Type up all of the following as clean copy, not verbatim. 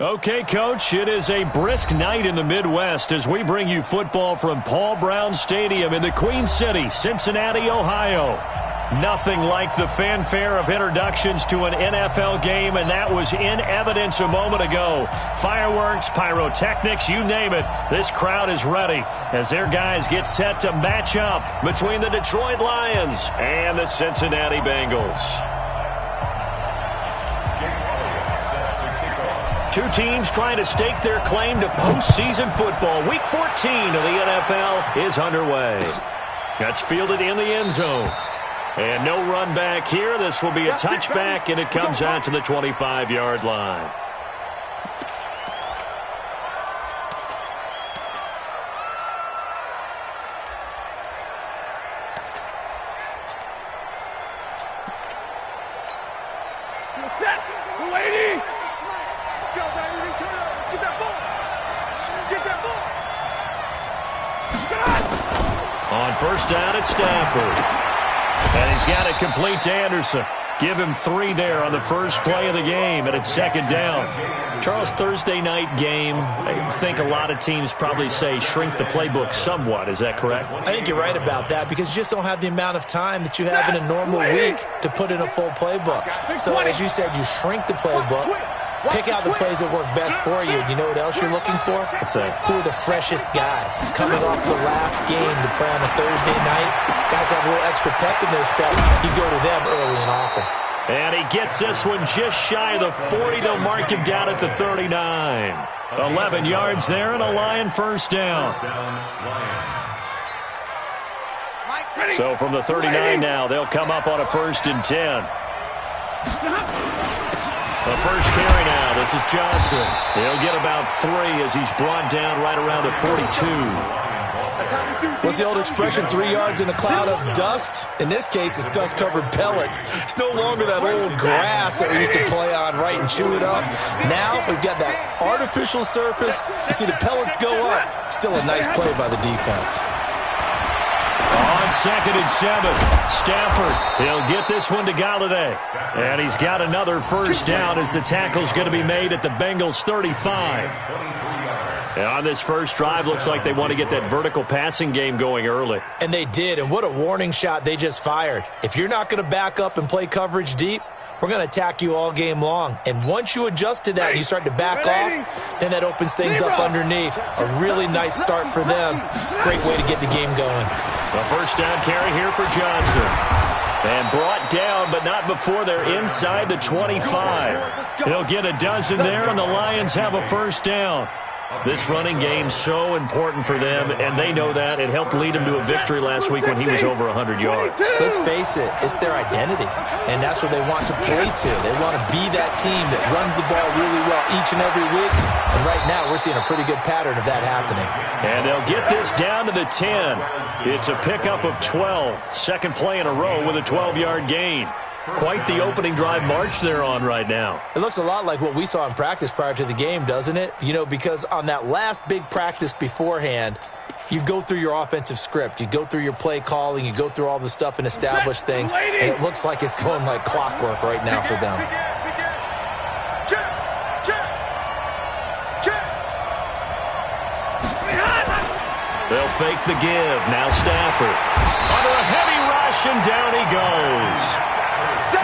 Okay, Coach, it is a brisk night in the Midwest as we bring you football from Paul Brown Stadium in the Queen City, Cincinnati, Ohio. Nothing like the fanfare of introductions to an NFL game, and that was in evidence a moment ago. Fireworks, pyrotechnics, you name it. This crowd is ready as their guys get set to match up between the Detroit Lions and the Cincinnati Bengals. Two teams trying to stake their claim to postseason football. Week 14 of the NFL is underway. That's fielded in the end zone. And no run back here. This will be a touchback, and it comes out to the 25-yard line. On first down, it's Stafford. And he's got it complete to Anderson. Give him 3 there on the first play of the game, and it's second down. Charles, Thursday night game, I think a lot of teams probably say shrink the playbook somewhat. Is that correct? I think you're right about that because you just don't have the amount of time that you have in a normal week to put in a full playbook. So as you said, you shrink the playbook. Pick out the plays that work best for you. You know what else you're looking for? What's that? Who are the freshest guys coming off the last game to play on a Thursday night? Guys have a little extra pep in their step. You go to them early and often. And he gets this one just shy of the 40. They'll mark him down at the 39. 11 yards there and a Lion first down. So from the 39 now, they'll come up on a 1st and 10. The first carry now. This is Johnson. He'll get about 3 as he's brought down right around the 42. What's the old expression, 3 yards in a cloud of dust? In this case, it's dust-covered pellets. It's no longer that old grass that we used to play on, right, and chew it up. Now we've got that artificial surface. You see the pellets go up. Still a nice play by the defense. On 2nd and 7, Stafford, he'll get this one to Galladay. And he's got another first down as the tackle's going to be made at the Bengals 35. And on this first drive, looks like they want to get that vertical passing game going early. And they did, and what a warning shot they just fired. If you're not going to back up and play coverage deep, we're going to attack you all game long. And once you adjust to that and you start to back off, then that opens things up underneath. A really nice start for them. Great way to get the game going. The first down carry here for Johnson. And brought down, but not before they're inside the 25. He'll get a dozen there, and the Lions have a first down. This running game's so important for them, and they know that. It helped lead them to a victory last week when he was over 100 yards. Let's face it, it's their identity, and that's what they want to play to. They want to be that team that runs the ball really well each and every week, and right now we're seeing a pretty good pattern of that happening. And they'll get this down to the 10. It's a pickup of 12. Second play in a row with a 12-yard gain. Quite the opening drive march they're on right now. It looks a lot like what we saw in practice prior to the game, doesn't it? You know, because on that last big practice beforehand, you go through your offensive script. You go through your play calling. You go through all the stuff and establish things. And it looks like it's going like clockwork right now for them. They'll fake the give. Now Stafford. Under a heavy rush, and down he goes.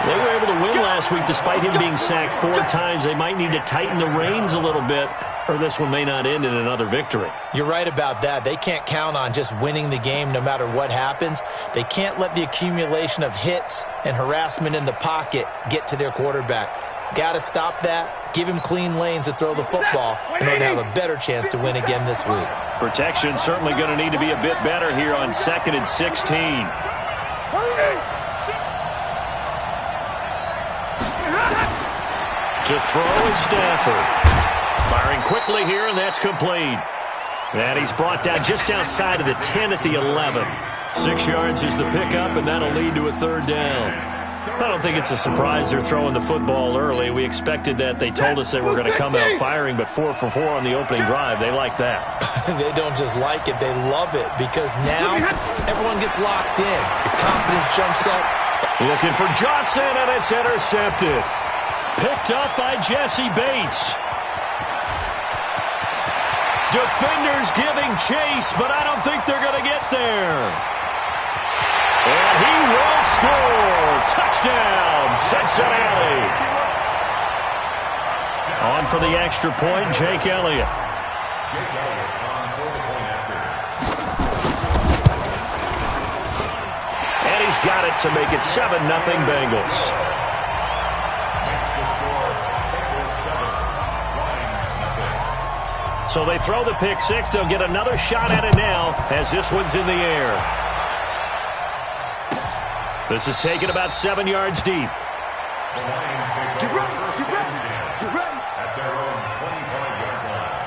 They were able to win last week despite him being sacked 4 times. They might need to tighten the reins a little bit, or this one may not end in another victory. You're right about that. They can't count on just winning the game no matter what happens. They can't let the accumulation of hits and harassment in the pocket get to their quarterback. Got to stop that. Give him clean lanes to throw the football in order to have a better chance to win again this week. Protection certainly going to need to be a bit better here on 2nd and 16. To throw is Stafford. Firing quickly here, and that's complete. And he's brought down just outside of the 10 at the 11. 6 yards is the pickup, and that'll lead to a 3rd down. I don't think it's a surprise they're throwing the football early. We expected that. They told us they were going to come out firing, but 4 for 4 on the opening drive. They like that. They don't just like it. They love it because now everyone gets locked in. Your confidence jumps up. Looking for Johnson, and it's intercepted. Picked up by Jesse Bates. Defenders giving chase, but I don't think they're going to get there. And he will score. Touchdown, Cincinnati. On for the extra point, Jake Elliott. And he's got it to make it 7-0 Bengals. So they throw the pick six. They'll get another shot at it now as this one's in the air. This is taken about 7 yards deep. Get ready, get ready, get ready. At their own 25-yard line.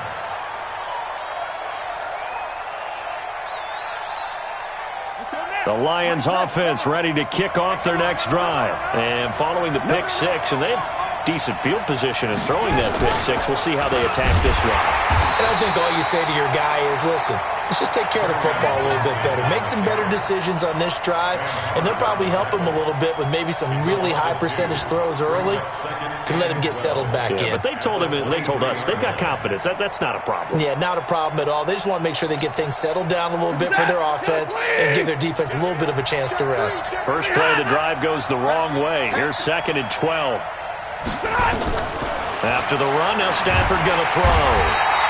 The Lions offense ready to kick off their next drive. And following the pick six, and they have decent field position in throwing that pick six. We'll see how they attack this one. And I think all you say to your guy is, listen, let's just take care of the football a little bit better. Make some better decisions on this drive, and they'll probably help him a little bit with maybe some really high percentage throws early to let him get settled back in. But they told him, and they told us, they've got confidence. That's not a problem. Yeah, not a problem at all. They just want to make sure they get things settled down a little bit for their offense and give their defense a little bit of a chance to rest. First play of the drive goes the wrong way. Here's 2nd and 12. After the run, now Stafford going to throw.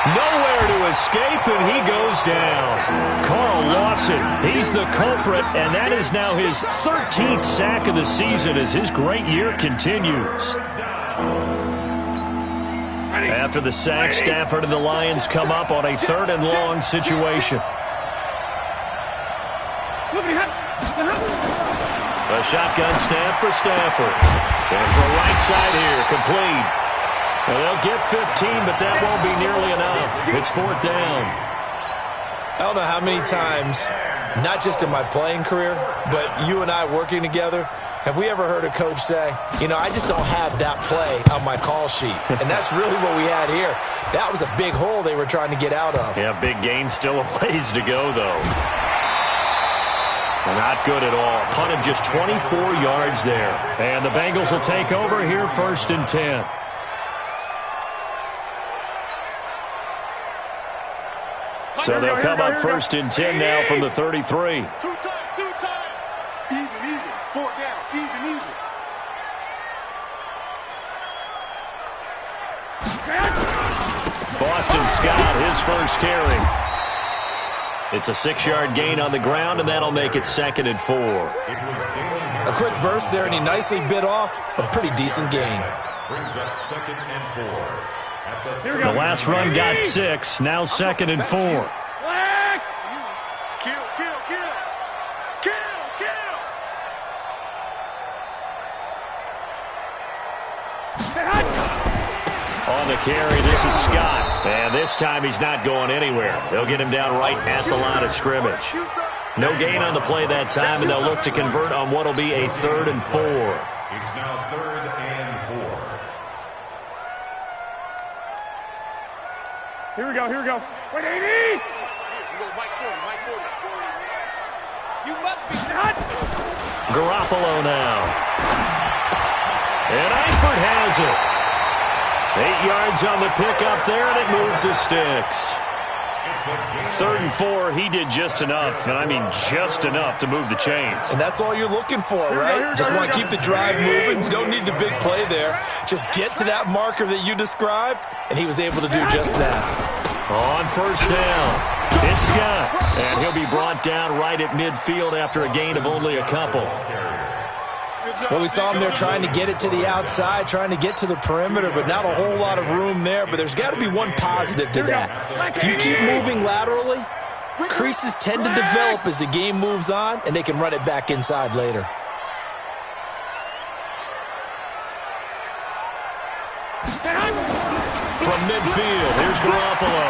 Nowhere to escape, and he goes down. Carl Lawson, he's the culprit, and that is now his 13th sack of the season as his great year continues. After the sack, Stafford and the Lions come up on a 3rd and long situation. A shotgun snap for Stafford. And for right side here, complete. Well, they'll get 15, but that won't be nearly enough. It's 4th down. I don't know how many times, not just in my playing career, but you and I working together, have we ever heard a coach say, you know, I just don't have that play on my call sheet. And that's really what we had here. That was a big hole they were trying to get out of. Yeah, big gain, still a ways to go, though. Not good at all. Punt of just 24 yards there. And the Bengals will take over here 1st and 10. So they'll come up 1st and 10 now from the 33. Two times. Even. 4 down. Even. Boston Scott, his first carry. It's a 6-yard gain on the ground, and that'll make it 2nd and 4. A quick burst there, and he nicely bit off a pretty decent gain. Brings up 2nd and 4. The last run got 6, now 2nd and 4. Kill. On the carry, this is Scott. And this time he's not going anywhere. They'll get him down right at the line of scrimmage. No gain on the play that time, and they'll look to convert on what will be a 3rd and 4. It's now 3rd and 4. Here we go. Wait, 80! You must be done! Garoppolo now. And Eifert has it. 8 yards on the pickup there, and it moves the sticks. 3rd and 4, he did just enough, and I mean just enough to move the chains. And that's all you're looking for, right? Just want to keep the drive moving. You don't need the big play there. Just get to that marker that you described, and he was able to do just that. On 1st down, it's Scott, and he'll be brought down right at midfield after a gain of only a couple. Well, we saw him there trying to get it to the outside, trying to get to the perimeter, but not a whole lot of room there. But there's got to be one positive to that. If you keep moving laterally, creases tend to develop as the game moves on, and they can run it back inside later. From midfield, here's Garoppolo.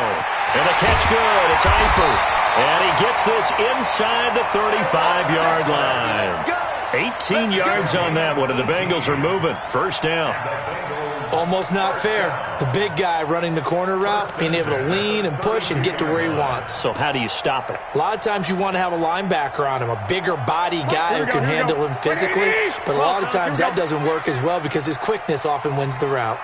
And the catch good. It's Eifert. And he gets this inside the 35-yard line. 18 yards on that one, and the Bengals are moving. 1st down. Almost not fair. The big guy running the corner route, being able to lean and push and get to where he wants. So how do you stop it? A lot of times you want to have a linebacker on him, a bigger body guy who can handle him physically. But a lot of times that doesn't work as well because his quickness often wins the route.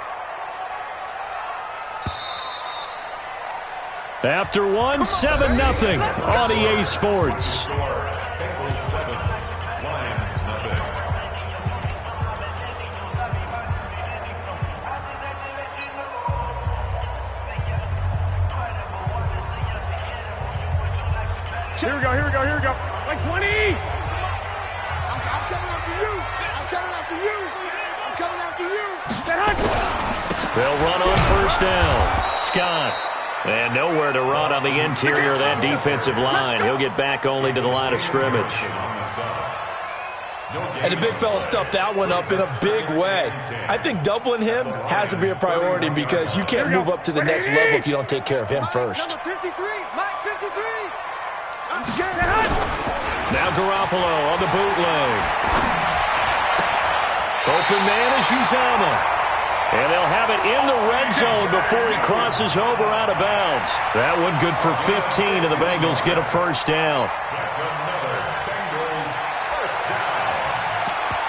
After one, 7-0 on EA Sports. Bengals 7, Lions nothing. Here we go, here we go, here we go. Like 20! I'm coming after you. I'm coming after you. I'm coming after you. They'll run on first down. Scott. And nowhere to run on the interior of that defensive line. He'll get back only to the line of scrimmage. And the big fella stuffed that one up in a big way. I think doubling him has to be a priority because you can't move up to the next level if you don't take care of him first. Number 53, Mike 53. I'm scared. Now Garoppolo on the bootleg. Open man is Uzama. And they'll have it in the red zone before he crosses over out of bounds. That one good for 15, and the Bengals get a first down. That's another Bengals first down.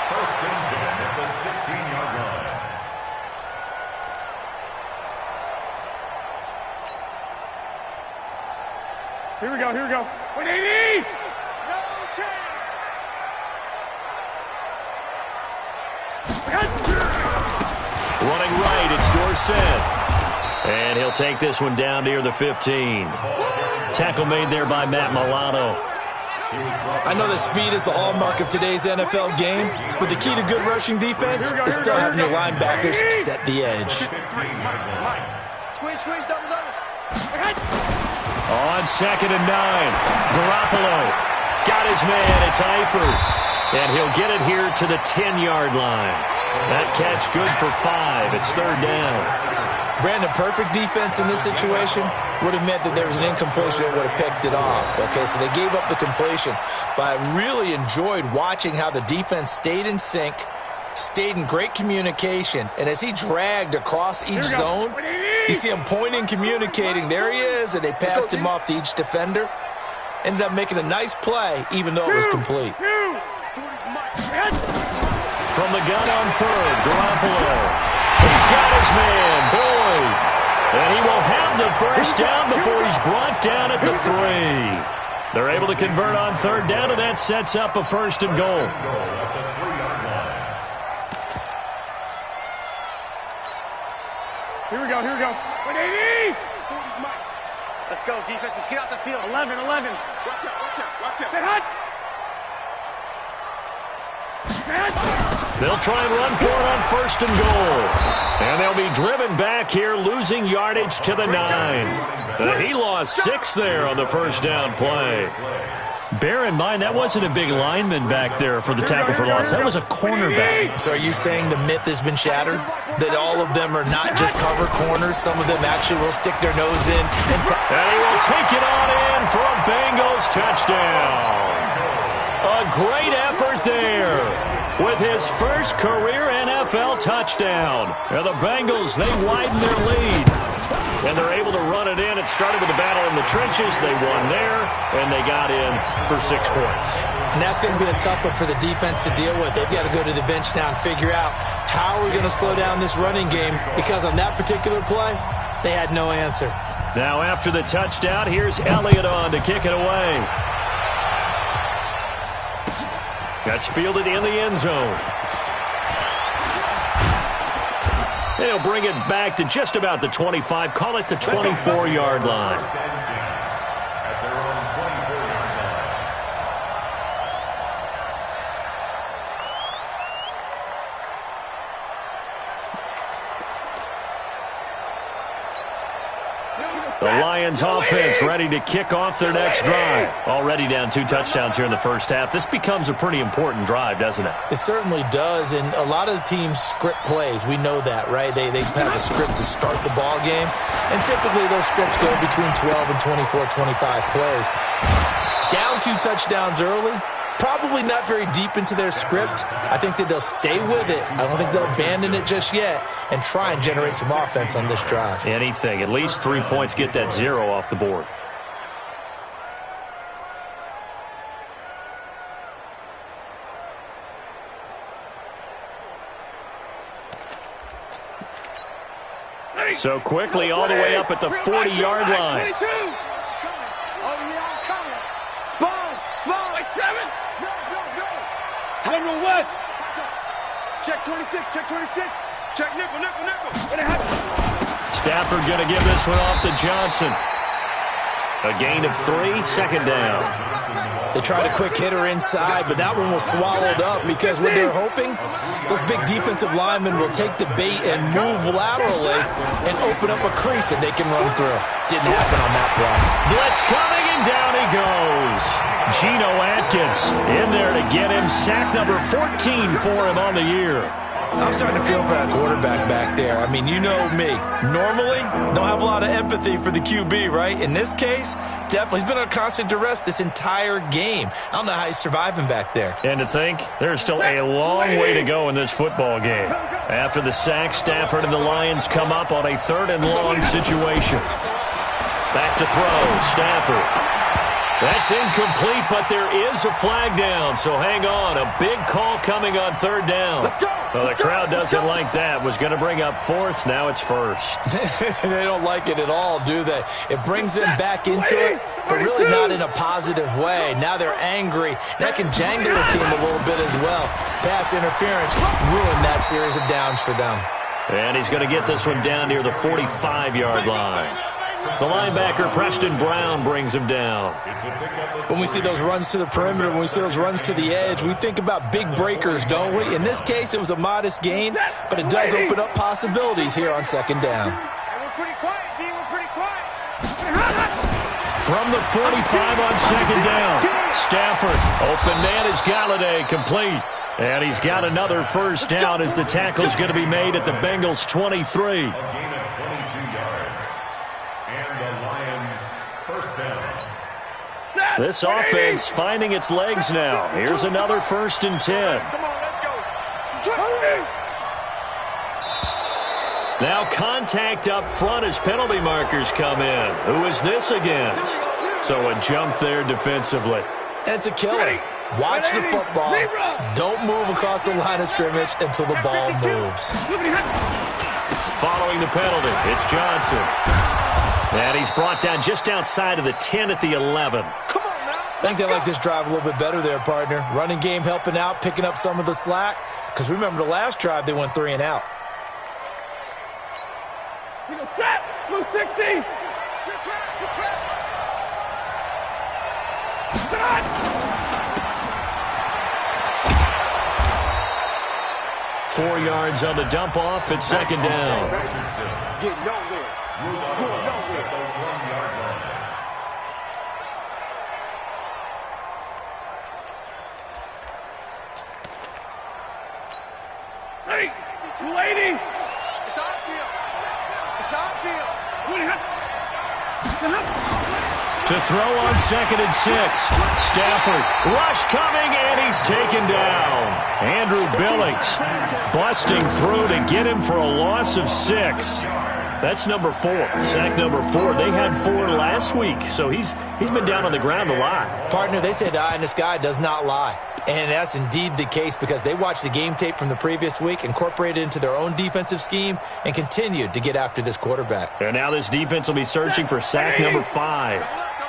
First and 10 at the 16-yard line. Here we go, here we go. 180! No chance. Running right, it's Dorsett. And he'll take this one down near the 15. Tackle made there by Matt Milano. I know that speed is the hallmark of today's NFL game, but the key to good rushing defense is still having your linebackers set the edge. Squeeze, squeeze, double, double. On 2nd and 9, Garoppolo got his man. It's Eifert. And he'll get it here to the 10-yard line. That catch good for 5. It's third down. Brandon, perfect defense in this situation would have meant that there was an incompletion that would have picked it off. Okay, so they gave up the completion. But I really enjoyed watching how the defense stayed in sync, stayed in great communication, and as he dragged across each zone, you see him pointing, communicating. There he is, and they passed him off to each defender. Ended up making a nice play, even though it was complete. From the gun on third, Garoppolo. He's got his man, Boyd. And he will have the first down before he's brought down at the 3. They're able to convert on third down, and that sets up a first and goal. Here we go, here we go. 180! Let's go, defense. Let's get out the field. 11, 11. Watch out, watch out, watch out. Get hot! They'll try and run for it on first and goal. And they'll be driven back here, losing yardage to the 9. He lost 6 there on the first down play. Bear in mind, that wasn't a big lineman back there for the tackle for loss. That was a cornerback. So are you saying the myth has been shattered? That all of them are not just cover corners? Some of them actually will stick their nose in. And he will take it on in for a Bengals touchdown. A great effort there with his first career NFL touchdown. And the Bengals, they widen their lead. And they're able to run it in. It started with a battle in the trenches. They won there, and they got in for 6 points. And that's going to be a tough one for the defense to deal with. They've got to go to the bench now and figure out how we're going to slow down this running game, because on that particular play, they had no answer. Now after the touchdown, here's Elliott on to kick it away. That's fielded in the end zone. They'll bring it back to just about the 25. Call it the 24-yard line. At their own 24-yard line. The Lions offense ready to kick off their next drive. Already down 2 touchdowns here in the first half. This becomes a pretty important drive, doesn't it? It certainly does, and a lot of the teams script plays. We know that, right? They have a script to start the ball game, and typically those scripts go between 12 and 24, 25 plays. Down 2 touchdowns early, probably not very deep into their script. I think that they'll stay with it. I don't think they'll abandon it just yet and try and generate some offense on this drive. Anything. At least 3 points, get that 0 off the board. So quickly all the way up at the 40-yard line. 22. Oh, yeah, I'm coming. Sponge. Like 7. Go. Time to West. Check 26. Check nickel. Stafford going to give this one off to Johnson. A gain of 3, second down. They tried a quick hitter inside, but that one was swallowed up because what they're hoping, those big defensive linemen will take the bait and move laterally and open up a crease that they can run through. Didn't happen on that play. Blitz coming, and down he goes. Geno Atkins in there to get him. Sack number 14 for him on the year. I'm starting to feel for that quarterback back there. I mean, you know me. Normally, don't have a lot of empathy for the QB, right? In this case, definitely. He's been under constant duress this entire game. I don't know how he's surviving back there. And to think, there's still a long way to go in this football game. After the sack, Stafford and the Lions come up on a 3rd and long situation. Back to throw, Stafford. That's incomplete, but there is a flag down, so hang on. A big call coming on 3rd down. Well, the crowd doesn't like that. Was going to bring up 4th, now it's 1st. They don't like it at all, do they? It brings them back into it, but really not in a positive way. Now they're angry. That can jangle the team a little bit as well. Pass interference ruined that series of downs for them. And he's going to get this one down near the 45-yard line. The linebacker, Preston Brown, brings him down. When we see those runs to the perimeter, when we see those runs to the edge, we think about big breakers, don't we? In this case, it was a modest gain, but it does open up possibilities here on 2nd down. We're pretty quiet, G. We're pretty quiet. From the 45 on 2nd down, Stafford, open man is Galladay, complete. And he's got another 1st down as the tackle's going to be made at the Bengals' 23. This offense finding its legs now. Here's another 1st and 10. Come on, let's go. Now contact up front as penalty markers come in. Who is this against? So a jump there defensively. And it's a killer. Watch the football. Don't move across the line of scrimmage until the ball moves. Following the penalty, it's Johnson. And he's brought down just outside of the 10 at the 11. I think they like this drive a little bit better there, partner. Running game helping out, picking up some of the slack. Because remember, the last drive, they went 3 and out. We go trap. Blue 60. Good trap. 4 yards on the dump off at 2nd down. Get nowhere. Go nowhere. Ready. 280. It's our deal. To throw on 2nd and 6. Stafford, rush coming, and he's taken down. Andrew Billings busting through to get him for a loss of 6. That's number 4, sack number 4. They had 4 last week, so he's been down on the ground a lot. Partner, they say the eye in the sky does not lie. And that's indeed the case because they watched the game tape from the previous week, incorporated it into their own defensive scheme, and continued to get after this quarterback. And now this defense will be searching for sack number 5.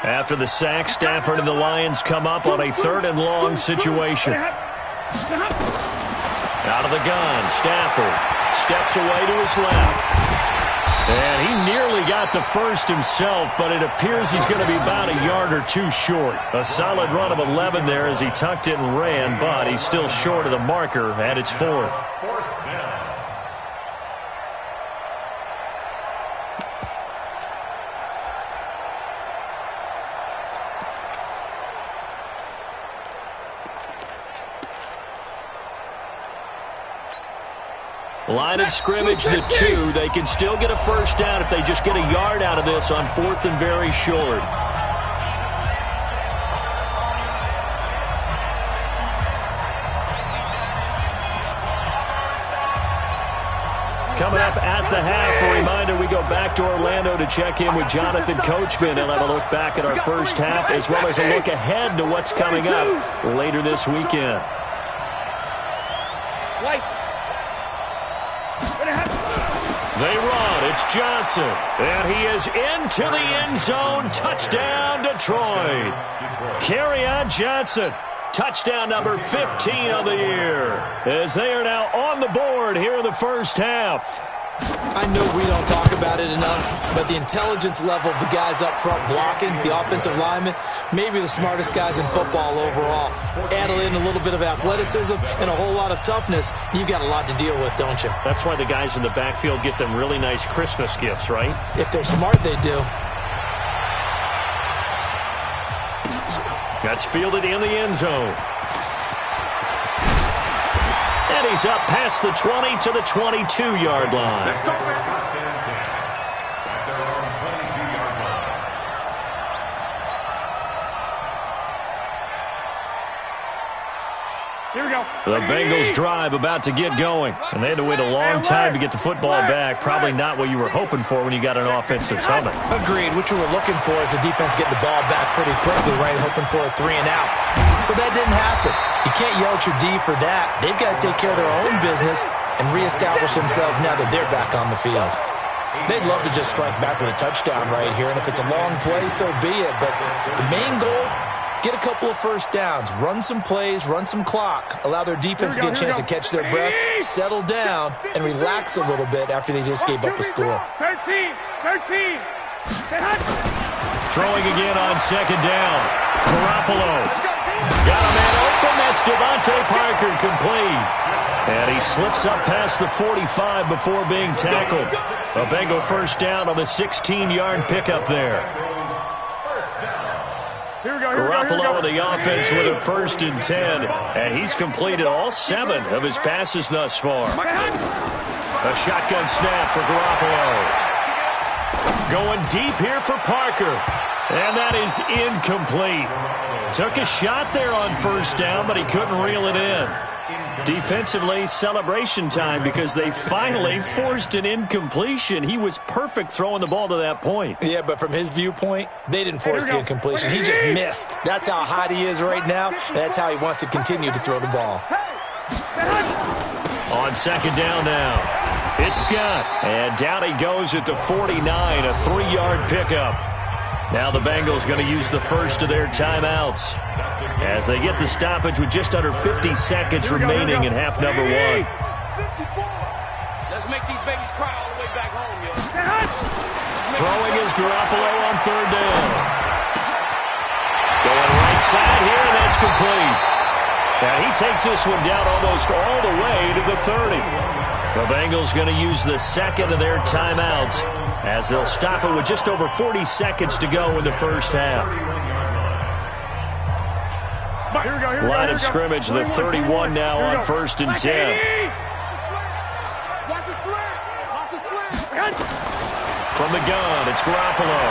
After the sack, Stafford and the Lions come up on a 3rd and long situation. Out of the gun, Stafford steps away to his left. And he nearly got the 1st himself, but it appears he's going to be about a yard or 2 short. A solid run of 11 there as he tucked it and ran, but he's still short of the marker at its 4th. Line of scrimmage, the 2. They can still get a 1st down if they just get a yard out of this on 4th and very short. Coming up at the half, a reminder, we go back to Orlando to check in with Jonathan Coachman. He'll have a look back at our first half as well as a look ahead to what's coming up later this weekend. They run. It's Johnson. And he is into the end zone. Touchdown, Detroit. Kerryon Johnson. Touchdown number 15 of the year. As they are now on the board here in the first half. I know we don't talk about it enough, but the intelligence level of the guys up front blocking, the offensive linemen, maybe the smartest guys in football overall. Add in a little bit of athleticism and a whole lot of toughness, you've got a lot to deal with, don't you? That's why the guys in the backfield get them really nice Christmas gifts, right? If they're smart, they do. That's fielded in the end zone. And he's up past the 20 to the 22-yard line. Here we go. The Bengals drive about to get going. And they had to wait a long time to get the football back. Probably not what you were hoping for when you got an offense that's humming. Agreed. What you were looking for is the defense getting the ball back pretty quickly, right? Hoping for a 3 and out. So that didn't happen. You can't yell at your D for that. They've got to take care of their own business and reestablish themselves now that they're back on the field. They'd love to just strike back with a touchdown right here, and if it's a long play, so be it. But the main goal, get a couple of first downs, run some plays, run some clock, allow their defense to get a chance to catch their breath, settle down, and relax a little bit after they just gave up a score. 13. Throwing again on second down. Garoppolo. Got a man open. That's Devontae Parker complete. And he slips up past the 45 before being tackled. A Bengal first down on the 16-yard pickup there. Garoppolo in the offense with a 1st and 10. And he's completed all 7 of his passes thus far. A shotgun snap for Garoppolo. Going deep here for Parker. And that is incomplete. Took a shot there on first down, but he couldn't reel it in. Defensively, celebration time because they finally forced an incompletion. He was perfect throwing the ball to that point. Yeah, but from his viewpoint, they didn't force the incompletion. He just missed. That's how hot he is right now, and that's how he wants to continue to throw the ball. On second down now, it's Scott. And down he goes at the 49, a 3-yard pickup. Now the Bengals going to use the first of their timeouts as they get the stoppage with just under 50 seconds remaining in half number 1. Let's make these babies cry all the way back home, yo. Throwing is Garoppolo on third down. Going right side here, and that's complete. Now he takes this one down almost all the way to the 30. The Bengals going to use the second of their timeouts as they'll stop it with just over 40 seconds to go in the first half. Line of scrimmage, the 31 now on 1st and 10. From the gun, it's Garoppolo.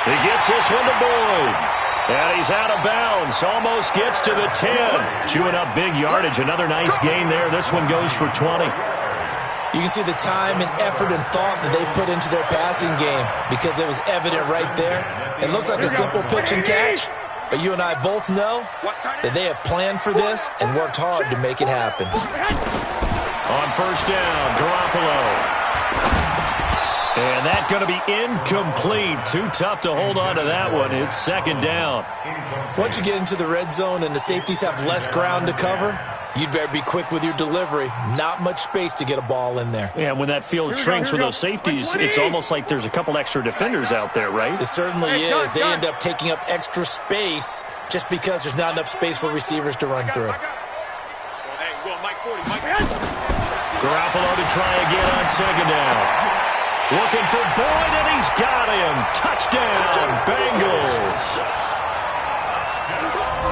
He gets this one to Boyd. And he's out of bounds. Almost gets to the 10. Chewing up big yardage. Another nice gain there. This one goes for 20. You can see the time and effort and thought that they put into their passing game because it was evident right there. It looks like a simple pitch and catch, but you and I both know that they have planned for this and worked hard to make it happen. On first down, Garoppolo. And that's going to be incomplete. Too tough to hold on to that one. It's second down. Once you get into the red zone and the safeties have less ground to cover, you'd better be quick with your delivery. Not much space to get a ball in there. Yeah, when that field shrinks with those safeties, it's almost like there's a couple extra defenders out there, right? It certainly is. They end up taking up extra space just because there's not enough space for receivers to run through. Garoppolo to try again on second down. Looking for Boyd, and he's got him. Touchdown, Bengals.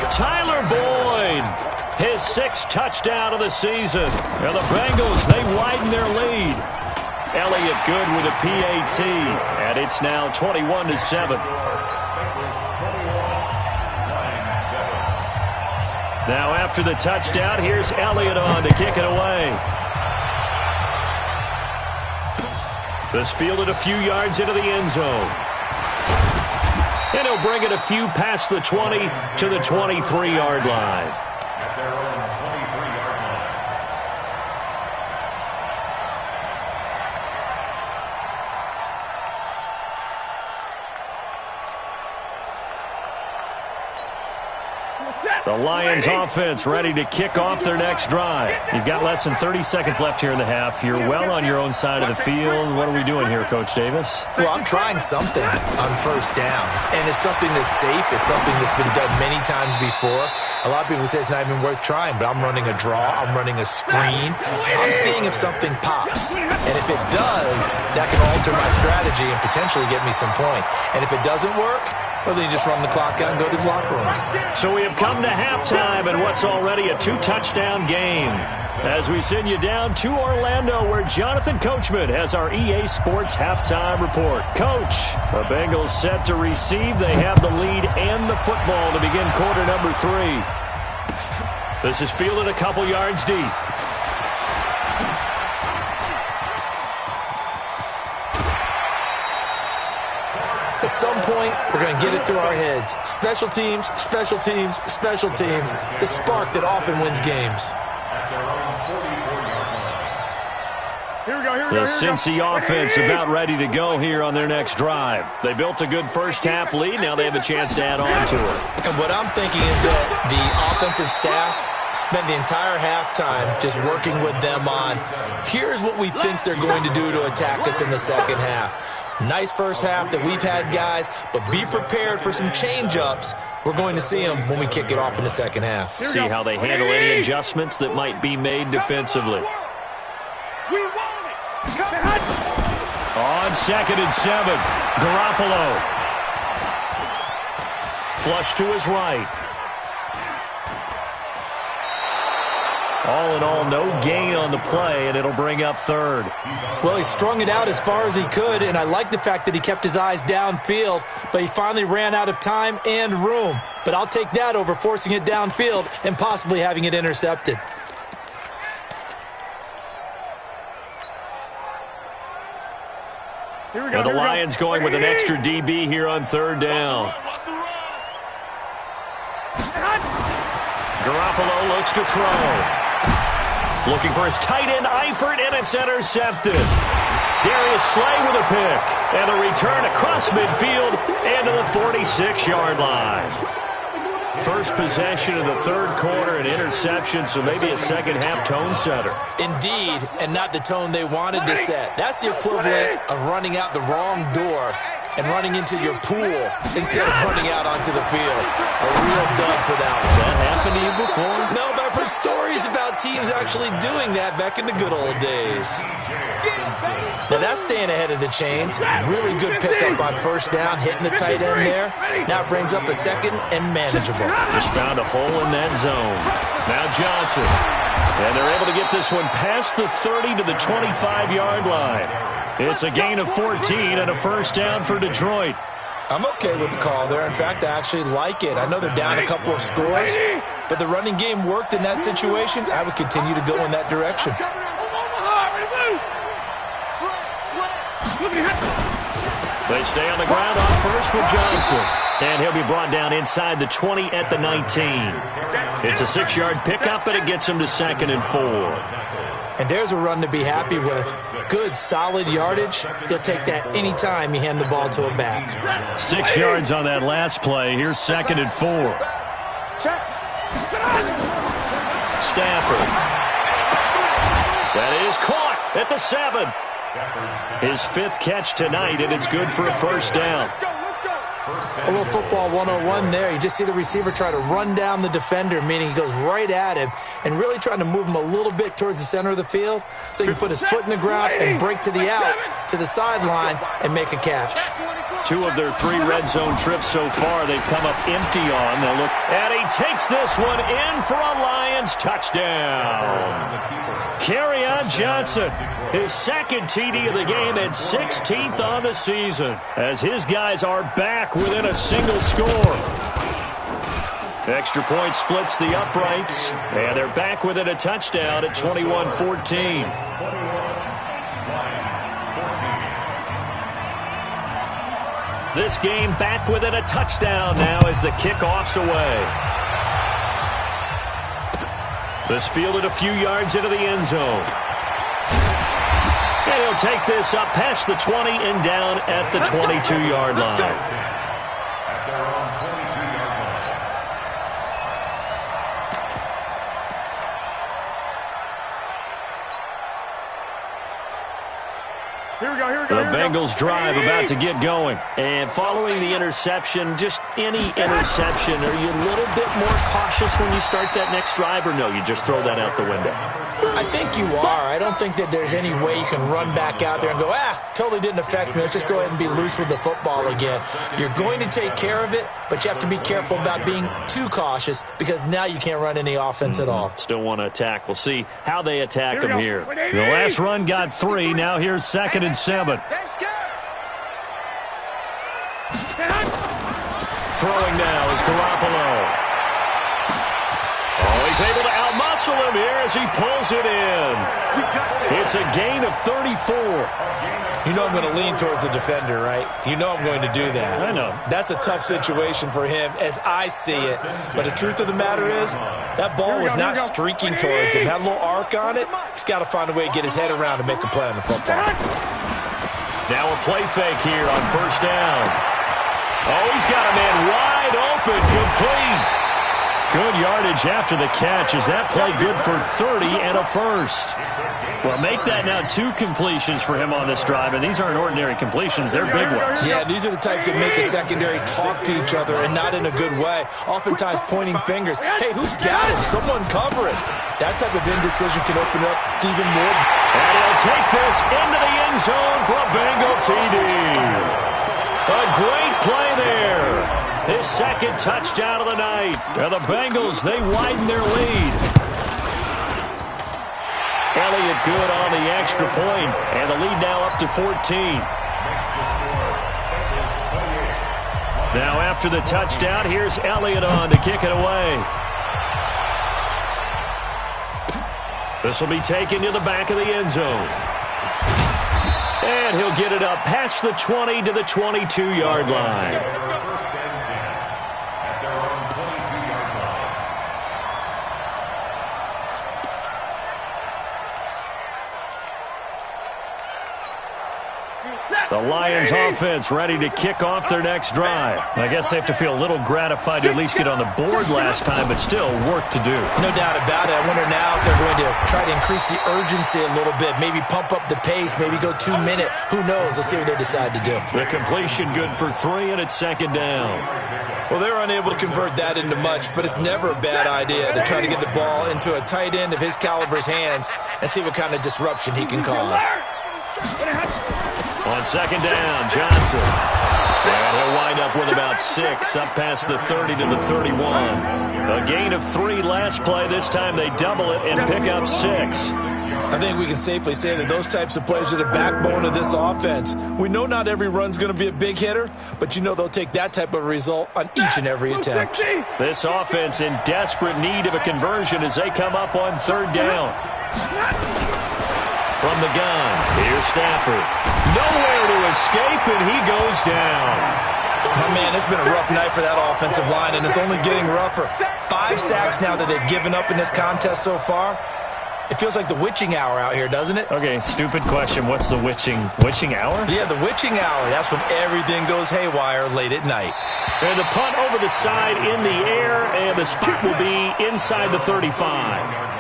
Tyler Boyd, his 6th touchdown of the season. And the Bengals, they widen their lead. Elliott good with a PAT, and it's now 21-7. Now after the touchdown, here's Elliott on to kick it away. This fielded a few yards into the end zone. And he'll bring it a few past the 20 to the 23-yard line. The Lions offense ready to kick off their next drive. You've got less than 30 seconds left here in the half. You're well on your own side of the field. What are we doing here, Coach Davis? Well, I'm trying something on first down, and it's something that's safe. It's something that's been done many times before. A lot of people say it's not even worth trying, but I'm running a draw. I'm running a screen. I'm seeing if something pops. And if it does, that can alter my strategy and potentially get me some points. And if it doesn't work, well, then you just run the clock out and go to the locker room. So we have come to halftime in what's already a 2-touchdown game. As we send you down to Orlando, where Jonathan Coachman has our EA Sports halftime report. Coach, the Bengals set to receive. They have the lead and the football to begin quarter number 3. This is fielded a couple yards deep. At some point, we're going to get it through our heads. Special teams, special teams, special teams. The spark that often wins games. The Cincy offense about ready to go here on their next drive. They built a good first-half lead. Now they have a chance to add on to it. And what I'm thinking is that the offensive staff spent the entire halftime just working with them on, here's what we think they're going to do to attack us in the second half. Nice first half that we've had, guys, but be prepared for some change-ups. We're going to see them when we kick it off in the second half. See how they handle any adjustments that might be made defensively. On 2nd and 7, Garoppolo. Flush to his right. All in all, no gain on the play, and it'll bring up 3rd. Well, he strung it out as far as he could, and I like the fact that he kept his eyes downfield, but he finally ran out of time and room. But I'll take that over forcing it downfield and possibly having it intercepted. And the Lions going with an extra DB here on 3rd down. Garoppolo looks to throw. Looking for his tight end, Eifert, and it's intercepted. Darius Slay with a pick. And a return across midfield and to the 46-yard line. First possession of the 3rd quarter, an interception, so maybe a second-half tone setter. Indeed, and not the tone they wanted to set. That's the equivalent of running out the wrong door and running into your pool instead of running out onto the field. A real dud for that one. Has that happened to you before? No, but I've heard stories about teams actually doing that back in the good old days. Now that's staying ahead of the chains. Really good pickup on first down, hitting the tight end there. Now it brings up a 2nd and manageable. Just found a hole in that zone. Now Johnson. And they're able to get this one past the 30 to the 25-yard line. It's a gain of 14 and a first down for Detroit. I'm okay with the call there. In fact, I actually like it. I know they're down a couple of scores, but the running game worked in that situation. I would continue to go in that direction. They stay on the ground on first with Johnson. And he'll be brought down inside the 20 at the 19. It's a 6-yard pickup, but it gets him to 2nd and 4. And there's a run to be happy with. Good, solid yardage. He'll take that anytime you hand the ball to a back. 6 yards on that last play. Here's 2nd and 4. Stafford. That is caught at the 7. His 5th catch tonight, and it's good for a first down. A little football 101 there. You just see the receiver try to run down the defender, meaning he goes right at him and really trying to move him a little bit towards the center of the field so he can put his foot in the ground and break to the out, to the sideline, and make a catch. 2 of their 3 red zone trips so far, they've come up empty on. They'll look, and he takes this one in for a Lions touchdown. Kerryon Johnson, his 2nd TD of the game and 16th on the season, as his guys are back within a single score. Extra point splits the uprights, and they're back within a touchdown at 21-14. This game back within a touchdown now as the kickoff's away. This fielded a few yards into the end zone. And he'll take this up past the 20 and down at the 22-yard line. The Bengals drive about to get going. And following the interception, just any interception, are you a little bit more cautious when you start that next drive, or no, you just throw that out the window? I think you are. I don't think that there's any way you can run back out there and go, totally didn't affect me. Let's just go ahead and be loose with the football again. You're going to take care of it, but you have to be careful about being too cautious because now you can't run any offense at all. Still want to attack. We'll see how they attack them here. The last run got 3. Now here's 2nd and 7. Throwing now is Garoppolo. Oh, he's able to outmuscle him here as he pulls it in. It's a gain of 34. You know I'm going to lean towards the defender, right? You know I'm going to do that. I know. That's a tough situation for him as I see it. But the truth of the matter is, that ball was not streaking towards him. Had a little arc on it. He's got to find a way to get his head around and make a play on the football. Now a play fake here on 1st down. Oh, he's got a man wide open, complete. Good yardage after the catch. Is that play good for 30 and a first? Well, make that now 2 completions for him on this drive, and these aren't ordinary completions. They're big ones. Yeah, these are the types that make a secondary talk to each other and not in a good way. Oftentimes pointing fingers. Hey, who's got him? Someone cover it. That type of indecision can open up even more. And he'll take this into the end zone for a Bengal TD. A great play there. His 2nd touchdown of the night. And the Bengals, they widen their lead. Elliott good on the extra point, and the lead now up to 14. Now after the touchdown, here's Elliott on to kick it away. This will be taken to the back of the end zone. And he'll get it up past the 20 to the 22-yard line. The Lions offense ready to kick off their next drive. I guess they have to feel a little gratified to at least get on the board last time, but still work to do. No doubt about it. I wonder now if they're going to try to increase the urgency a little bit, maybe pump up the pace, maybe go 2-minute. Who knows? Let's see what they decide to do. The completion good for 3, and it's 2nd down. Well, they're unable to convert that into much, but it's never a bad idea to try to get the ball into a tight end of his caliber's hands and see what kind of disruption he can cause. On 2nd down, Johnson. And he'll wind up with about 6, up past the 30 to the 31. A gain of 3 last play. This time they double it and pick up 6. I think we can safely say that those types of plays are the backbone of this offense. We know not every run's going to be a big hitter, but you know they'll take that type of result on each and every attempt. This offense in desperate need of a conversion as they come up on 3rd down. From the gun, here's Stafford. Nowhere to escape, and he goes down. My man, it's been a rough night for that offensive line, and it's only getting rougher. 5 sacks now that they've given up in this contest so far. It feels like the witching hour out here, doesn't it? Okay, stupid question. What's the witching hour? Yeah, the witching hour. That's when everything goes haywire late at night. And the punt over the side in the air, and the spot will be inside the 35.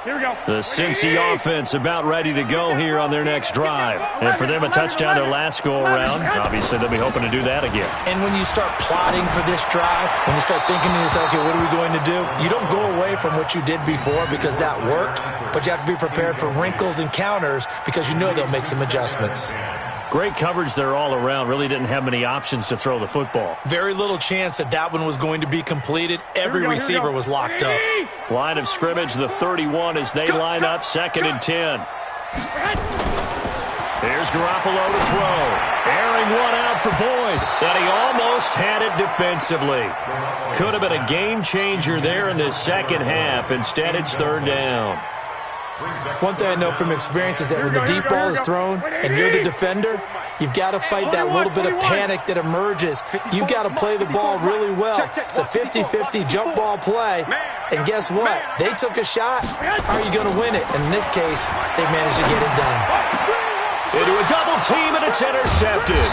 Here we go. The Cincy offense about ready to go here on their next drive. And for them, a touchdown their last go-around. Obviously, they'll be hoping to do that again. And when you start plotting for this drive, when you start thinking to yourself, okay, what are we going to do? You don't go away from what you did before because that worked, but you have to be prepared for wrinkles and counters because you know they'll make some adjustments. Great coverage there all around. Really didn't have many options to throw the football. Very little chance that one was going to be completed. Every receiver was locked up. Line of scrimmage, the 31 as they line up 2nd and 10. Here's Garoppolo to throw. Airing one out for Boyd. And he almost had it defensively. Could have been a game changer there in the second half. Instead, it's 3rd down. One thing I know from experience is that when the deep ball is thrown and you're the defender, you've got to fight that little bit of panic that emerges. You've got to play the ball really well. It's a 50-50 jump ball play. And guess what? They took a shot. How are you going to win it? And in this case, they managed to get it done. Into a double team, and it's intercepted.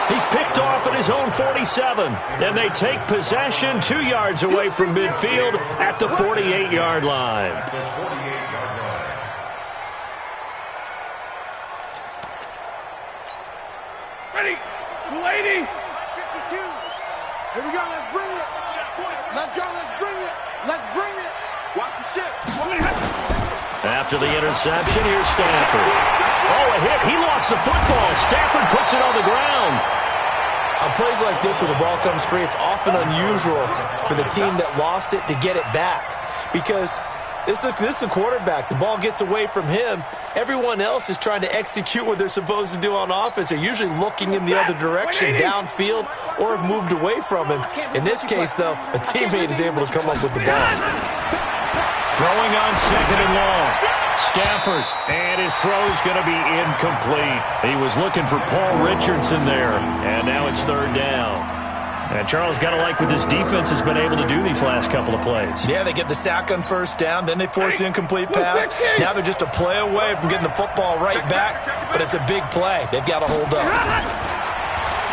He's picked off at his own 47, and they take possession 2 yards away from midfield at the 48-yard line. Ready. 280. 52. Here we go. Let's bring it. Let's go. Let's bring it. Let's bring it. Watch the ship. After the interception, here's Stafford. Oh, a hit. He lost the football. Stafford puts it on the ground. On plays like this where the ball comes free, it's often unusual for the team that lost it to get it back. Because this is the quarterback. The ball gets away from him. Everyone else is trying to execute what they're supposed to do on offense. They're usually looking in the other direction, downfield, or have moved away from him. In this case, though, a teammate is able to come up with the ball. Throwing on second and long. Stafford, and his throw's going to be incomplete. He was looking for Paul Richardson there, and now it's third down. And Charles, got to like what this defense has been able to do these last couple of plays. Yeah, they get the sack on first down, then they force the incomplete pass. Now they're just a play away from getting the football right back, but it's a big play. They've got to hold up.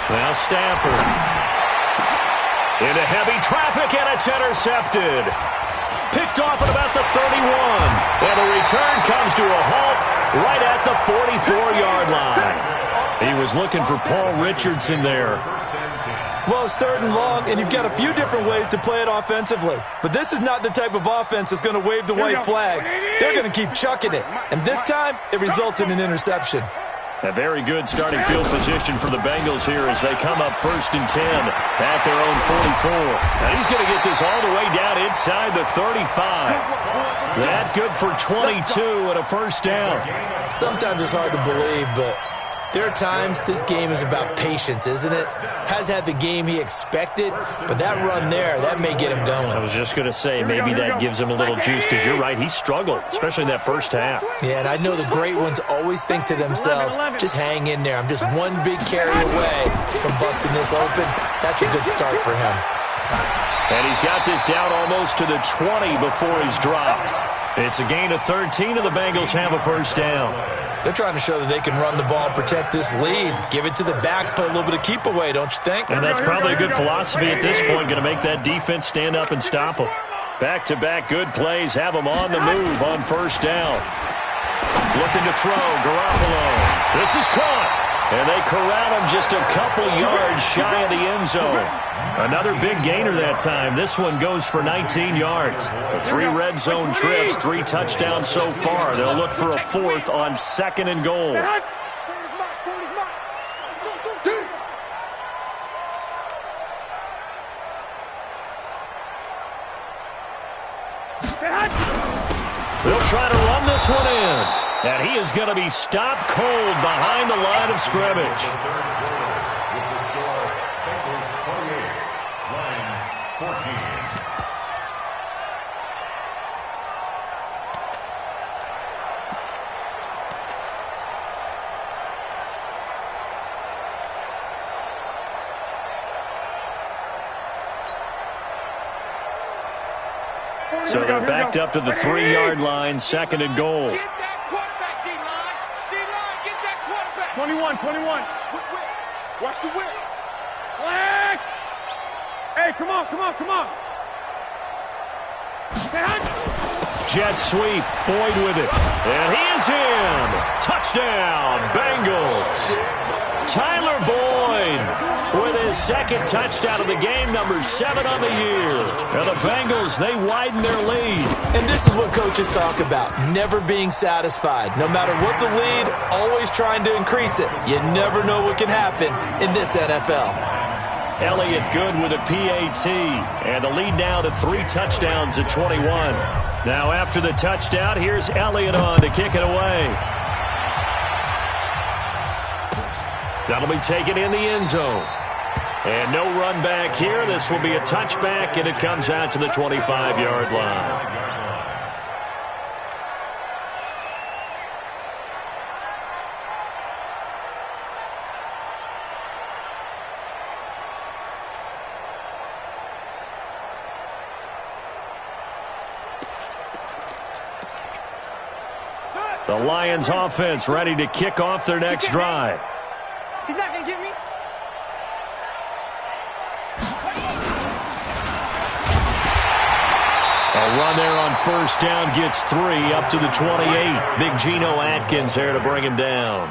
Now Stafford. Into heavy traffic, and it's intercepted. Picked off at about the 31. And the return comes to a halt right at the 44-yard line. He was looking for Paul Richardson there. Well, it's third and long, and you've got a few different ways to play it offensively. But this is not the type of offense that's going to wave the white flag. They're going to keep chucking it. And this time, it results in an interception. A very good starting field position for the Bengals here as they come up 1st and 10 at their own 44. And he's going to get this all the way down inside the 35. That good for 22 and a first down. Sometimes it's hard to believe, but there are times this game is about patience, isn't it? Has had the game he expected, but that run there, that may get him going. I was just going to say, maybe that gives him a little juice, because you're right, he struggled, especially in that first half. Yeah, and I know the great ones always think to themselves, just hang in there. I'm just one big carry away from busting this open. That's a good start for him. And he's got this down almost to the 20 before he's dropped. It's a gain of 13, and the Bengals have a first down. They're trying to show that they can run the ball, protect this lead, give it to the backs, play a little bit of keep away, don't you think? And that's probably a good philosophy at this point, going to make that defense stand up and stop them. Back-to-back good plays have them on the move on first down. Looking to throw, Garoppolo. This is caught. And they corral him just a couple yards shy of the end zone. Another big gainer that time. This one goes for 19 yards. 3 red zone trips, 3 touchdowns so far. They'll look for a 4th on 2nd and goal. They'll try to run this one in. And he is going to be stopped cold behind the line of scrimmage. With the score, Bengals 28, Lions 14. So they're backed up to the 3-yard line, 2nd and goal. Get that quarterback, D-line. D-line, get that quarterback. 21. Watch the whip. Flag. Hey, come on. Jet sweep, Boyd with it. And he is in. Touchdown, Bengals. Tyler Boyd with his 2nd touchdown of the game, number 7 on the year. And the Bengals, they widen their lead. And this is what coaches talk about, never being satisfied. No matter what the lead, always trying to increase it. You never know what can happen in this NFL. Elliott good with a PAT. And the lead now to 3 touchdowns at 21. Now after the touchdown, here's Elliott on to kick it away. That'll be taken in the end zone. And no run back here. This will be a touchback, and it comes out to the 25-yard line. The Lions offense ready to kick off their next drive. He's not going to get me. A run there on first down gets 3 up to the 28. Big Geno Atkins here to bring him down.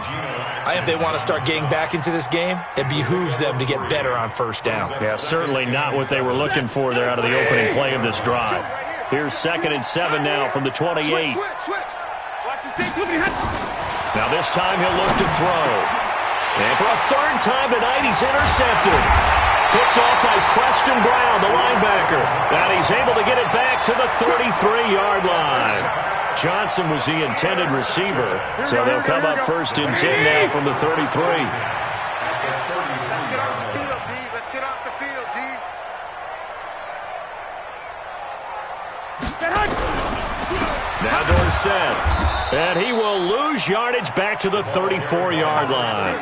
If they want to start getting back into this game, it behooves them to get better on first down. Yeah, certainly not what they were looking for there out of the opening play of this drive. Here's 2nd and 7 now from the 28. Now this time he'll look to throw. And for a 3rd time tonight, he's intercepted. Picked off by Preston Brown, the linebacker. And he's able to get it back to the 33-yard line. Johnson was the intended receiver, so they'll come up 1st and 10 now from the 33. Let's get off the field, D. Let's get off the field, D. Now Dorsett, and he will lose yardage back to the 34-yard line.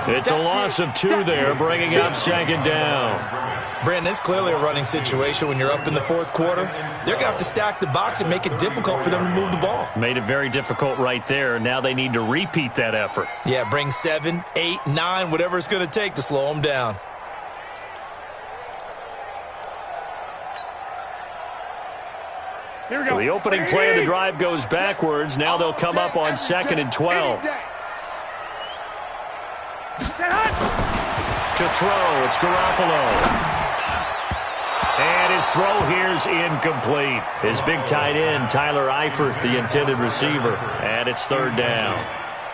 It's a loss of 2 there, bringing up 2nd down. Brandon, it's clearly a running situation when you're up in the 4th quarter. They're going to have to stack the box and make it difficult for them to move the ball. Made it very difficult right there. Now they need to repeat that effort. Yeah, bring 7, 8, 9, whatever it's going to take to slow them down. So the opening play of the drive goes backwards. Now they'll come up on 2nd and 12. To throw, it's Garoppolo. And his throw here's incomplete. His big tight end, Tyler Eifert, the intended receiver. And it's 3rd down.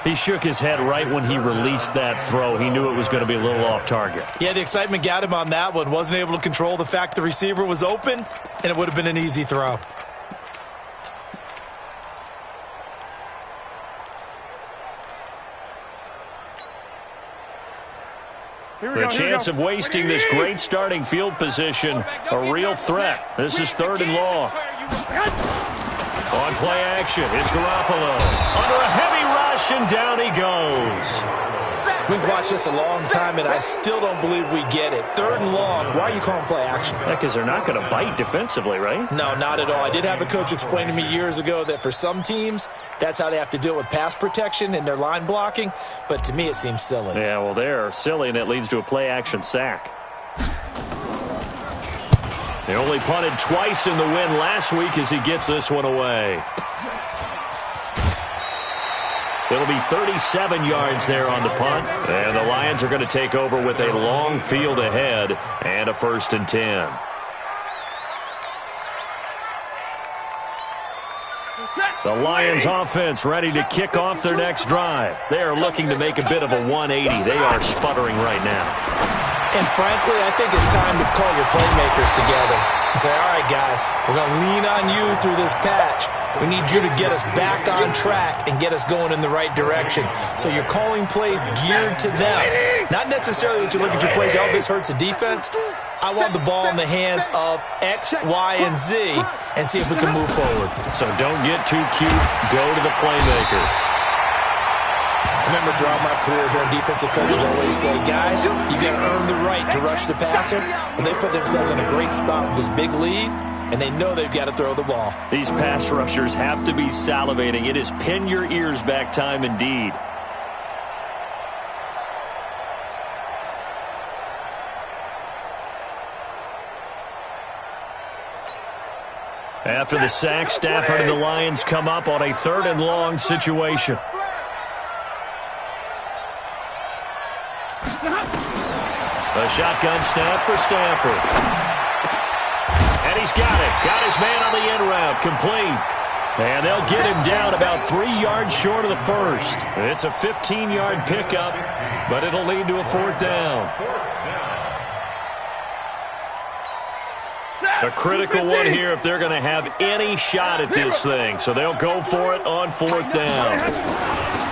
He shook his head right when he released that throw. He knew it was going to be a little off target. Yeah, the excitement got him on that one. Wasn't able to control the fact the receiver was open, and it would have been an easy throw. The chance of wasting this great starting field position, a real threat. This is 3rd and long. On play action, it's Garoppolo. Under a heavy rush, and down he goes. We've watched this a long time, and I still don't believe we get it. 3rd and long, why are you calling play action? Yeah, because they're not going to bite defensively, right? No, not at all. I did have a coach explain to me years ago that for some teams, that's how they have to deal with pass protection and their line blocking, but to me it seems silly. Yeah, well, they're silly, and it leads to a play-action sack. They only punted twice in the win last week as he gets this one away. It'll be 37 yards there on the punt, and the Lions are going to take over with a long field ahead and a 1st and 10. The Lions offense ready to kick off their next drive. They are looking to make a bit of a 180. They are sputtering right now. And frankly, I think it's time to call your playmakers together and say, all right, guys, we're going to lean on you through this patch. We need you to get us back on track and get us going in the right direction. So you're calling plays geared to them. Not necessarily that you look at your plays, oh, this hurts the defense. I want the ball in the hands of X, Y, and Z and see if we can move forward. So don't get too cute. Go to the playmakers. I remember throughout my career here, defensive coaches always say, guys, you got to earn the right to rush the passer. And they put themselves in a great spot with this big lead, and they know they've got to throw the ball. These pass rushers have to be salivating. It is pin your ears back time indeed. After the sack, Stafford and the Lions come up on a 3rd and long situation. A shotgun snap for Stafford. And he's got it. Got his man on the end route. Complete. And they'll get him down about 3 yards short of the 1st. It's a 15-yard pickup, but it'll lead to a 4th down. A critical one here if they're going to have any shot at this thing. So they'll go for it on 4th down.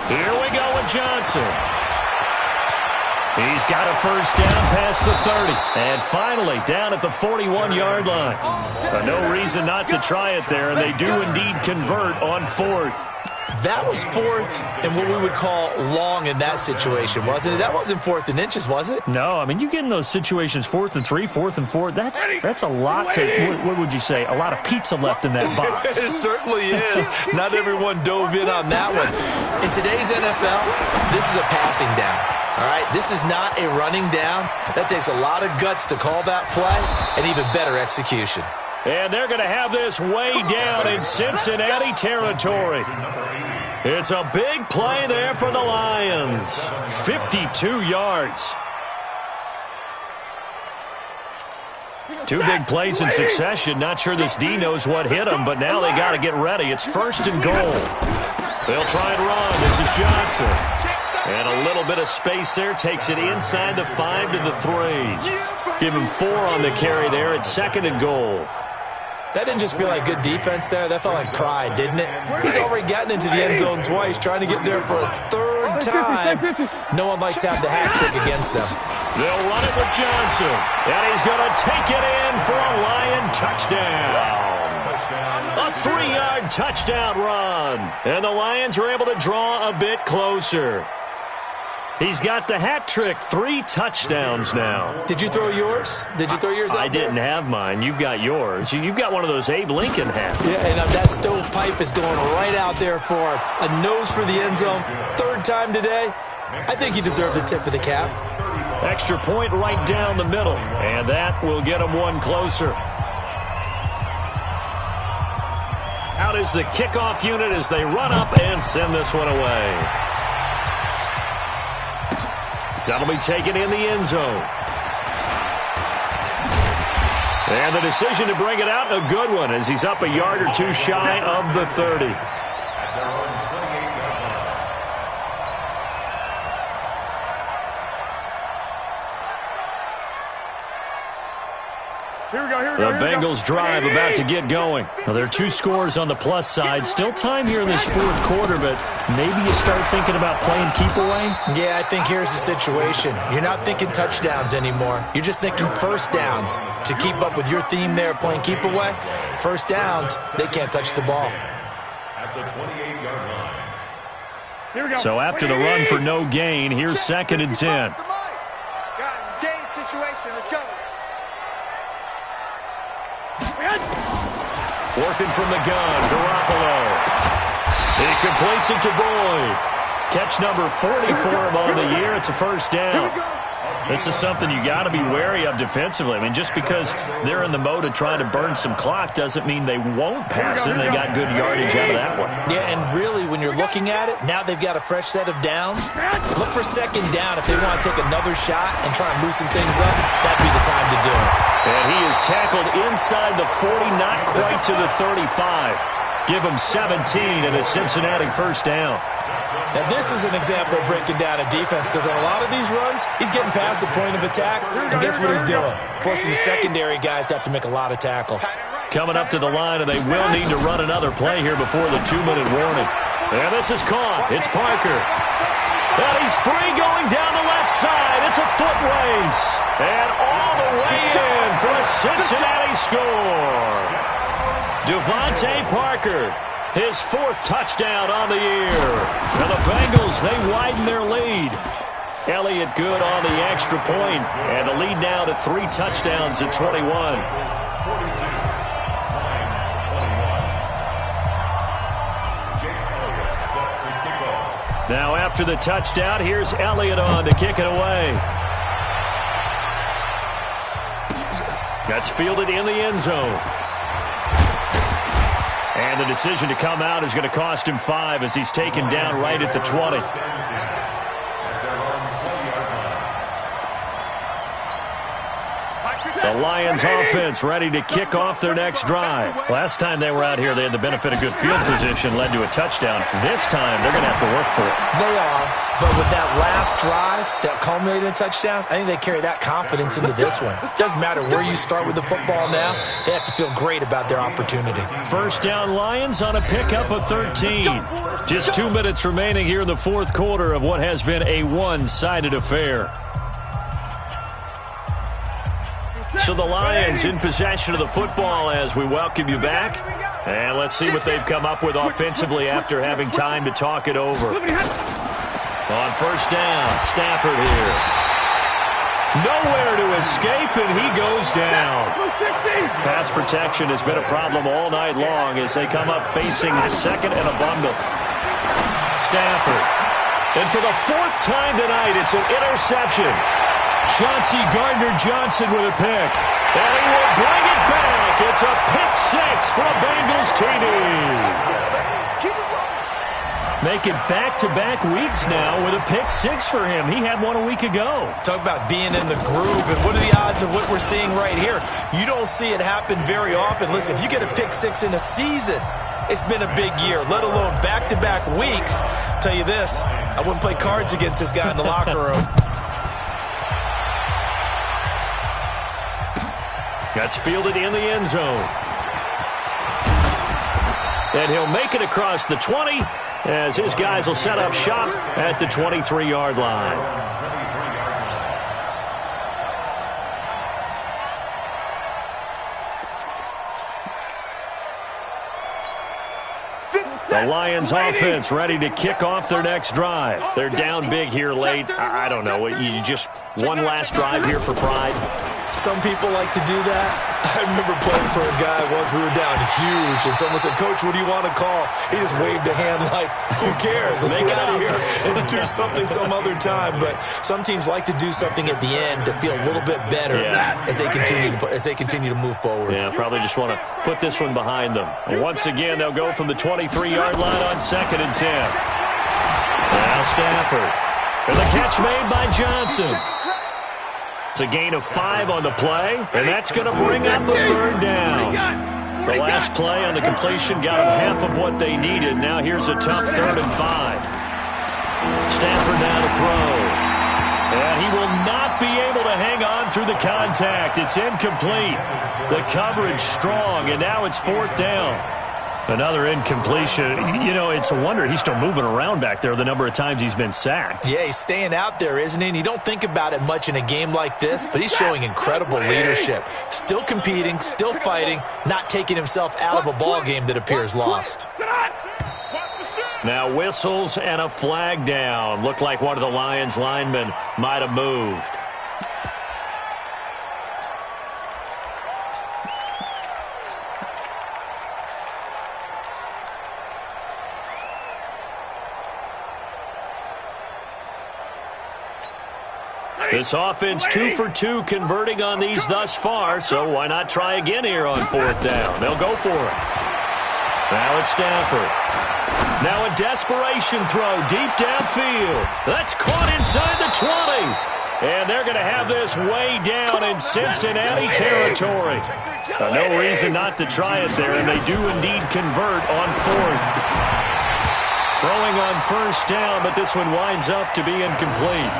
Here we go with Johnson. He's got a 1st down past the 30. And finally down at the 41-yard line. No reason not to try it there, and they do indeed convert on 4th. That was 4th and what we would call long in that situation, wasn't it? That wasn't 4th and inches, was it? No, I mean, you get in those situations 4th and 3, 4th and 4. That's a lot to, what would you say, a lot of pizza left in that box. It certainly is. Not everyone dove in on that one. In today's NFL, this is a passing down. All right, this is not a running down. That takes a lot of guts to call that play and even better execution. And they're going to have this way down in Cincinnati territory. It's a big play there for the Lions. 52 yards. Two big plays in succession. Not sure this D knows what hit him, but now they got to get ready. It's 1st and goal. They'll try and run. This is Johnson. And a little bit of space there. Takes it inside the 5 to the 3. Give him 4 on the carry there. It's 2nd and goal. That didn't just feel like good defense there. That felt like pride, didn't it? He's already gotten into the end zone twice, trying to get there for a 3rd time. No one likes to have the hat trick against them. They'll run it with Johnson. And he's going to take it in for a Lion touchdown. A 3-yard touchdown run. And the Lions are able to draw a bit closer. He's got the hat trick, 3 touchdowns now. Did you throw yours? Did you throw yours out I didn't have mine. You've got yours. You've got one of those Abe Lincoln hats. Yeah, and that stovepipe is going right out there for a nose for the end zone. 3rd time today. I think he deserves a tip of the cap. Extra point right down the middle, and that will get him 1 closer. Out is the kickoff unit as they run up and send this one away. That'll be taken in the end zone. And the decision to bring it out, a good one, as he's up a yard or 2 shy of the 30. The Bengals drive about to get going. Well, there are 2 scores on the plus side. Still time here in this 4th quarter, but maybe you start thinking about playing keep away? Yeah, I think here's the situation. You're not thinking touchdowns anymore. You're just thinking 1st downs. To keep up with your theme there, playing keep away, 1st downs, they can't touch the ball. At the 28-yard line. So after the run for no gain, here's 2nd and 10. Guys, it's game situation. Let's go. Working from the gun, Garoppolo. He completes it to Boyd. Catch number 40 for him on the year. It's a 1st down. This is something you got to be wary of defensively. I mean, just because they're in the mode of trying to burn some clock doesn't mean they won't pass it. They got good yardage out of that one. Yeah, and really, when you're looking at it, now they've got a fresh set of downs. Look for 2nd down if they want to take another shot and try and loosen things up. That'd be the time to do it. And he is tackled inside the 40, not quite to the 35. Give him 17 and a Cincinnati 1st down. Now, this is an example of breaking down a defense because on a lot of these runs, he's getting past the point of attack, and guess what he's doing? Forcing the secondary guys to have to make a lot of tackles. Coming up to the line, and they will need to run another play here before the 2-minute warning. And this is caught. It's Parker. And he's free going down the left side. It's a foot race. And all the way in for a Cincinnati score. Devontae Parker. His 4th touchdown on the year. And the Bengals, they widen their lead. Elliott good on the extra point. And the lead now to 3 touchdowns at 21. Now after the touchdown, here's Elliott on to kick it away. That's fielded in the end zone. And the decision to come out is going to cost him 5 as he's taken down right at the 20. The Lions offense ready to kick off their next drive. Last time they were out here, they had the benefit of good field position, led to a touchdown. This time, they're going to have to work for it. They are, but with that last drive that culminated in a touchdown, I think they carry that confidence into this one. Doesn't matter where you start with the football now, they have to feel great about their opportunity. 1st down Lions on a pickup of 13. Just 2 minutes remaining here in the 4th quarter of what has been a one-sided affair. So the Lions in possession of the football as we welcome you back. And let's see what they've come up with offensively after having time to talk it over. On 1st down, Stafford here. Nowhere to escape, and he goes down. Pass protection has been a problem all night long as they come up facing the 2nd and a bundle. Stafford. And for the 4th time tonight, it's an interception. Chauncey Gardner-Johnson with a pick. And he will bring it back. It's a pick six for a Bengals TD. Make it back-to-back weeks now with a pick six for him. He had one a week ago. Talk about being in the groove, and what are the odds of what we're seeing right here? You don't see it happen very often. Listen, if you get a pick six in a season, it's been a big year, let alone back-to-back weeks. I'll tell you this, I wouldn't play cards against this guy in the locker room. That's fielded in the end zone. And he'll make it across the 20 as his guys will set up shop at the 23-yard line. The Lions offense ready to kick off their next drive. They're down big here late. I don't know. You just one last drive here for pride. Some people like to do that. I remember playing for a guy once. We were down huge, and someone said, "Coach, what do you want to call?" He just waved a hand like, who cares? Let's get out of here and do something some other time. But some teams like to do something at the end to feel a little bit better as they continue to move forward. Yeah, probably just want to put this one behind them. And once again, they'll go from the 23-yard line on 2nd and 10. Now Stafford. And the catch made by Johnson. It's a gain of 5 on the play, and that's going to bring up a 3rd down. The last play on the completion got them half of what they needed. Now here's a tough 3rd and 5. Stafford now to throw. And he will not be able to hang on through the contact. It's incomplete. The coverage strong, and now it's 4th down. Another incompletion. You know, it's a wonder he's still moving around back there the number of times he's been sacked. Yeah, he's staying out there, isn't he? And you don't think about it much in a game like this, but he's showing incredible leadership. Still competing, still fighting, not taking himself out of a ball game that appears lost. Now whistles and a flag down. Looked like one of the Lions linemen might have moved. This offense 2 for 2 converting on these thus far, so why not try again here on 4th down? They'll go for it. Now it's Stafford. Now a desperation throw deep downfield. That's caught inside the 20. And they're going to have this way down in Cincinnati territory. No reason not to try it there, and they do indeed convert on 4th. Throwing on 1st down, but this one winds up to be incomplete.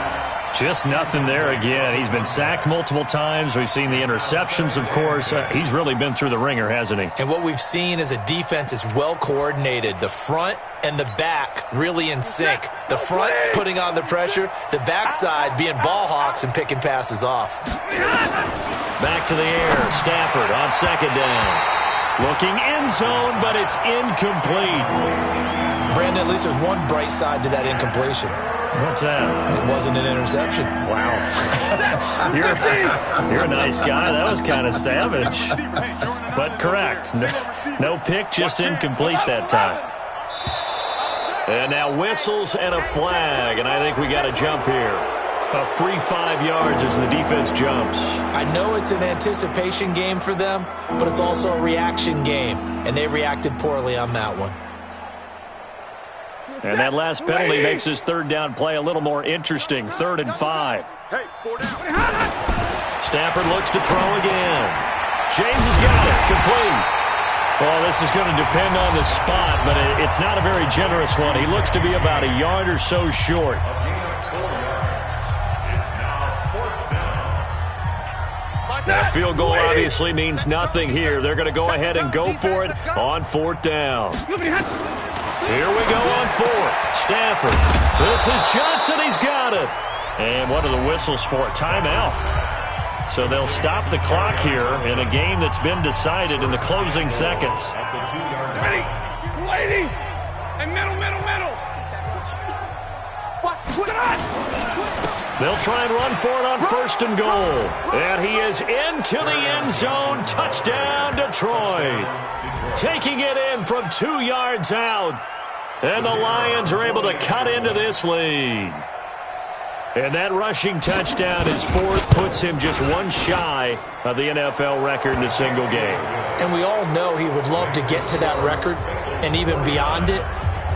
Just nothing there again. He's been sacked multiple times. We've seen the interceptions, of course. He's really been through the ringer, hasn't he? And what we've seen is a defense that's well coordinated. The front and the back really in sync. The front putting on the pressure, the backside being ball hawks and picking passes off. Back to the air. Stafford on 2nd down. Looking end zone, but it's incomplete. Brandon, at least there's one bright side to that incompletion. What's that? It wasn't an interception. Wow. You're a nice guy. That was kind of savage. But correct. No pick, just incomplete that time. And now whistles and a flag, and I think we got a jump here. A free 5 yards as the defense jumps. I know it's an anticipation game for them, but it's also a reaction game, and they reacted poorly on that one. And that last penalty makes his 3rd down play a little more interesting. 3rd and 5. Stafford looks to throw again. James has got it. Complete. Well, this is going to depend on the spot, but it's not a very generous one. He looks to be about a yard or so short. That field goal obviously means nothing here. They're going to go ahead and go for it on 4th down. Here we go on 4th. Stafford. This is Johnson. He's got it. And what are the whistles for? Timeout. So they'll stop the clock here in a game that's been decided in the closing seconds. Ready. Lady. And middle. They'll try and run for it on 1st and goal. And he is into the end zone. Touchdown, Detroit. Taking it in from 2 yards out. And the Lions are able to cut into this lead. And that rushing touchdown, his fourth, puts him just one shy of the NFL record in a single game. And we all know he would love to get to that record and even beyond it,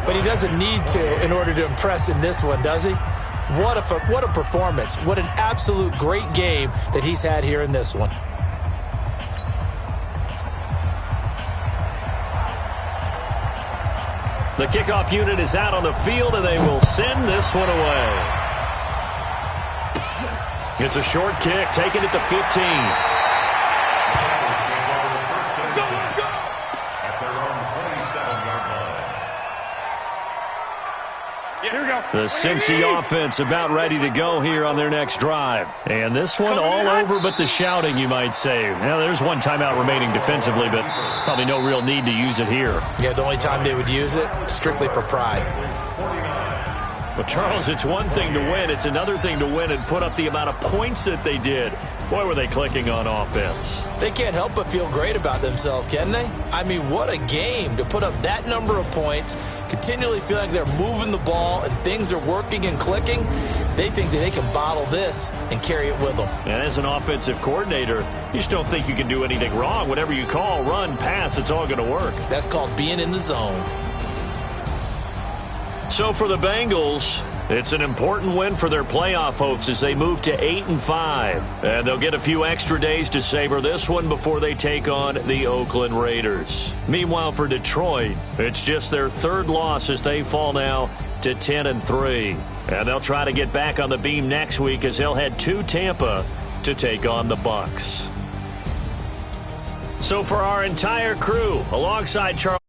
but he doesn't need to in order to impress in this one, does he? What a performance. What an absolute great game that he's had here in this one. The kickoff unit is out on the field, and they will send this one away. It's a short kick, taking it to 15. The Cincy offense about ready to go here on their next drive. And this one all over but the shouting, you might say. Now, there's one timeout remaining defensively, but probably no real need to use it here. Yeah, the only time they would use it, strictly for pride. But, Charles, it's one thing to win. It's another thing to win and put up the amount of points that they did. Boy, were they clicking on offense. They can't help but feel great about themselves, can they? I mean, what a game to put up that number of points, continually feel like they're moving the ball and things are working and clicking. They think that they can bottle this and carry it with them. And as an offensive coordinator, you just don't think you can do anything wrong. Whatever you call, run, pass, it's all going to work. That's called being in the zone. So for the Bengals, it's an important win for their playoff hopes as they move to 8-5. And they'll get a few extra days to savor this one before they take on the Oakland Raiders. Meanwhile, for Detroit, it's just their third loss as they fall now to 10-3. And they'll try to get back on the beam next week as they'll head to Tampa to take on the Bucs. So for our entire crew, alongside Charles